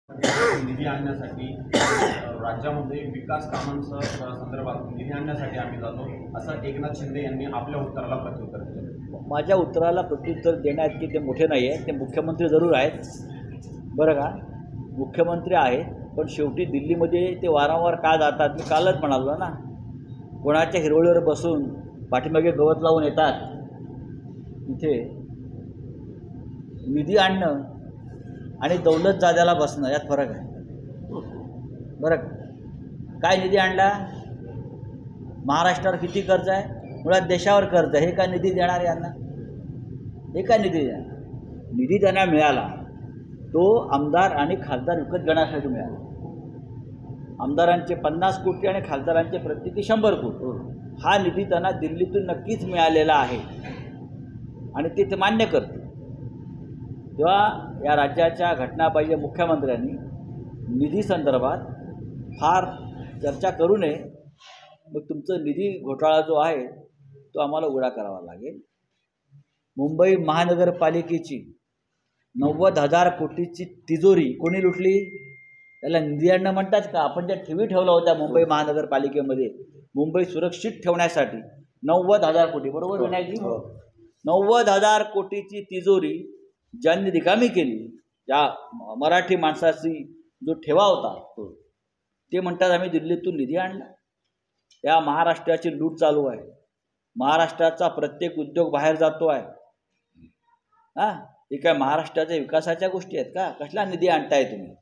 निधी आणण्यासाठी राज्यामध्ये विकास कामांच्या संदर्भात निधी आणण्यासाठी आम्ही जातो, असं एकनाथ शिंदे यांनी आपल्या उत्तराला प्रत्युत्तर दिलं. माझ्या उत्तराला प्रत्युत्तर देण्यात की ते मोठे नाही आहे, ते मुख्यमंत्री जरूर आहेत, बरं का, मुख्यमंत्री आहेत, पण शेवटी दिल्लीमध्ये ते वारंवार का जातात? मी कालच म्हणालो ना, कोणाच्या हिरवळीवर बसून पाठीमागे गवत लावून येतात. इथे निधी आणणं आणि दौलतजाद्याला बसणं यात फरक आहे, बरं का. काय निधी आणला? महाराष्ट्रावर किती कर्ज आहे? मुळात देशावर कर्ज आहे. हे काय निधी देणार यांना? हे काय निधी देणार? निधी त्यांना मिळाला तो आमदार आणि खासदार विकत घेण्यासाठी मिळाला. आमदारांचे 50 कोटी आणि खासदारांचे प्रत्येकी 100 कोटी हा निधी त्यांना दिल्लीतून नक्कीच मिळालेला आहे आणि ते मान्य करते. तेव्हा या राज्याच्या घटनाबाह्य मुख्यमंत्र्यांनी निधी संदर्भात फार चर्चा करू नये. मग तुमचं निधी घोटाळा जो आहे तो आम्हाला उघडा करावा लागेल. मुंबई महानगरपालिकेची 90,000 कोटीची तिजोरी कोणी लुटली? त्याला निधी आणणं म्हणतात का? आपण ज्या ठेवी ठेवल्या होत्या मुंबई महानगरपालिकेमध्ये मुंबई सुरक्षित ठेवण्यासाठी 90,000 कोटी, बरोबर विनायकजी? 90,000 कोटीची तिजोरी ज्यांनी रिकामी केली, या मराठी माणसाची जो ठेवा होता ते म्हणतात आम्ही दिल्लीतून निधी आणला. या महाराष्ट्राची लूट चालू आहे. महाराष्ट्राचा प्रत्येक उद्योग बाहेर जातो आहे. हे काय महाराष्ट्राच्या विकासाच्या गोष्टी आहेत का? कसला निधी आणताय तुम्ही?